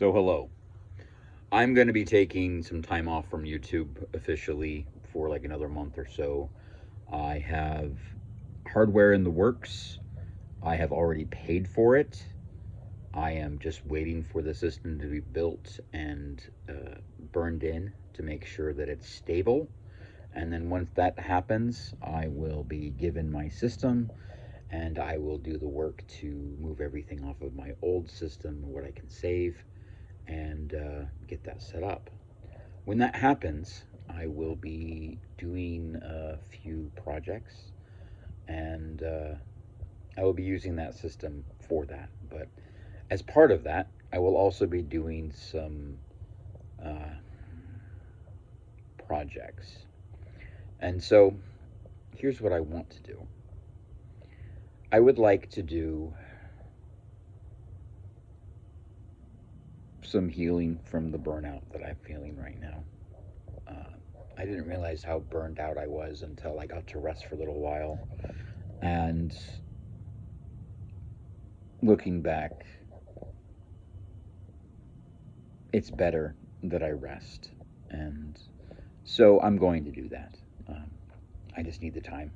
So, hello. I'm going to be taking some time off from YouTube officially for like another month or so. I have hardware in the works. I have already paid for it. I am just waiting for the system to be built and burned in to make sure that it's stable. And then once that happens, I will be given my system and I will do the work to move everything off of my old system, what I can save, and get that set up. When that happens, I will be doing a few projects and I will be using that system for that. But as part of that, I will also be doing some uh, projects. And so here's what I want to do. I would like to do some healing from the burnout that I'm feeling right now. Uh, I didn't realize how burned out I was until I got to rest for a little while. And looking back, it's better that I rest. And so I'm going to do that. Um, I just need the time.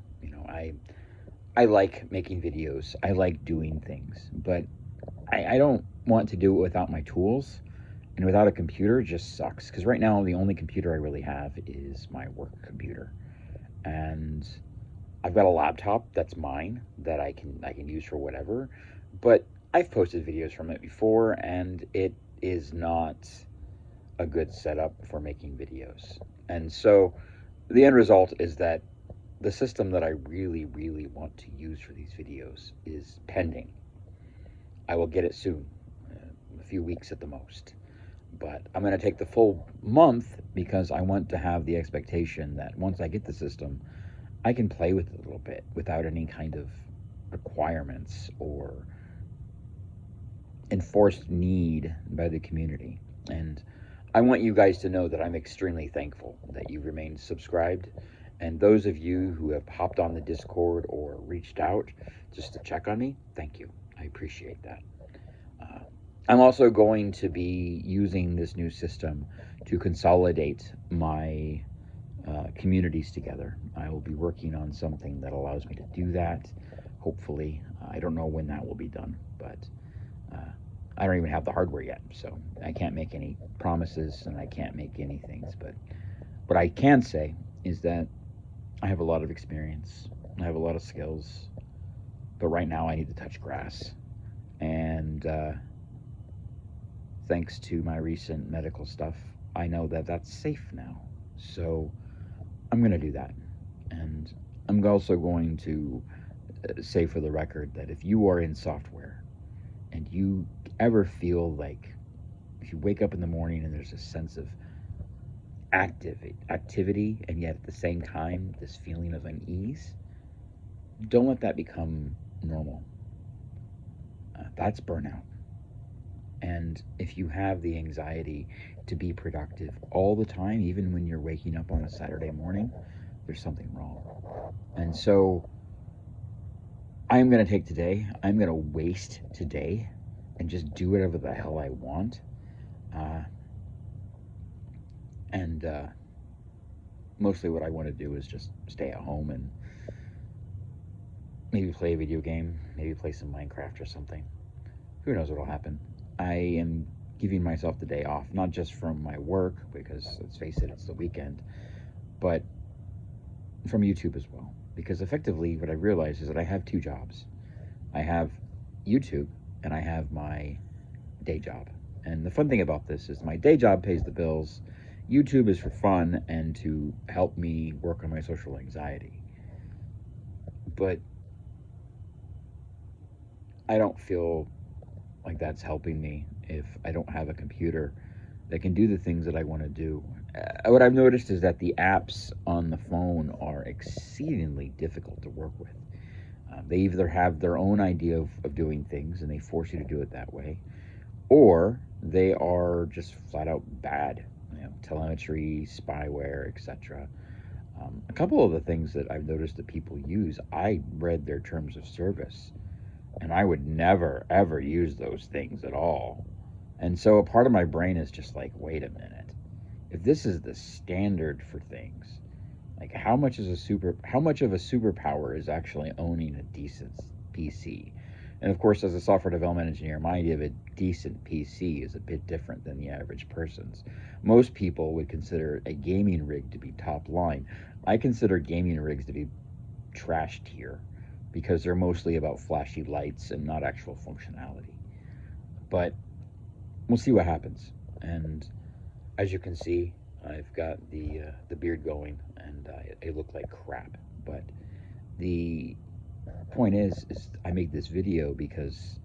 I like making videos. I like doing things, but I don't want to do it without my tools. And without a computer, it just sucks. Because right now, the only computer I really have is my work computer, and I've got a laptop that's mine that I can use for whatever. But I've posted videos from it before, and it is not a good setup for making videos. And so the end result is that the system that I really, really want to use for these videos is pending. I will get it soon, a few weeks at the most. But I'm going to take the full month because I want to have the expectation that once I get the system, I can play with it a little bit without any kind of requirements or enforced need by the community. And I want you guys to know that I'm extremely thankful that you remained subscribed. And those of you who have hopped on the Discord or reached out just to check on me, thank you. I appreciate that. Uh, I'm also going to be using this new system to consolidate my communities together. I will be working on something that allows me to do that, hopefully. I don't know when that will be done, but uh, I don't even have the hardware yet, so I can't make any promises and I can't make any things. But what I can say is that I have a lot of experience, I have a lot of skills, but right now I need to touch grass. And thanks to my recent medical stuff, I know that that's safe now. So I'm going to do that. And I'm also going to say for the record that if you are in software and you ever feel like if you wake up in the morning and there's a sense of activity and yet at the same time this feeling of unease, don't let that become normal. That's burnout. And if you have the anxiety to be productive all the time, even when you're waking up on a Saturday morning, there's something wrong. And so I'm going to take today, I'm going to waste today and just do whatever the hell I want. And mostly what I want to do is just stay at home and maybe play a video game, maybe play some Minecraft or something. Who knows what will happen? I am giving myself the day off, not just from my work, because let's face it, it's the weekend, but from YouTube as well. Because effectively, what I realized is that I have two jobs. I have YouTube and I have my day job. And the fun thing about this is my day job pays the bills. YouTube is for fun and to help me work on my social anxiety. But I don't feel like that's helping me if I don't have a computer that can do the things that I want to do. What I've noticed is that the apps on the phone are exceedingly difficult to work with. They either have their own idea of doing things and they force you to do it that way, or they are just flat out bad. Telemetry, spyware, etc. A couple of the things that I've noticed that people use, I read their terms of service, and I would never ever use those things at all. And so a part of my brain is just like, wait a minute. If this is the standard for things, like how much of a superpower is actually owning a decent PC? And of course, as a software development engineer, my idea of a decent PC is a bit different than the average person's. Most people would consider a gaming rig to be top line. I consider gaming rigs to be trash tier because they're mostly about flashy lights and not actual functionality. But we'll see what happens. And as you can see, I've got the beard going, and I look like crap. But the point is I made this video because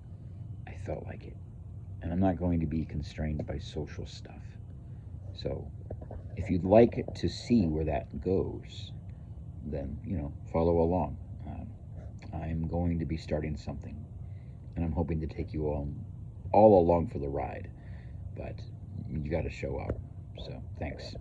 I felt like it, and I'm not going to be constrained by social stuff. So if you'd like to see where that goes, then follow along. I'm going to be starting something, and I'm hoping to take you all along for the ride. But you got to show up. So thanks.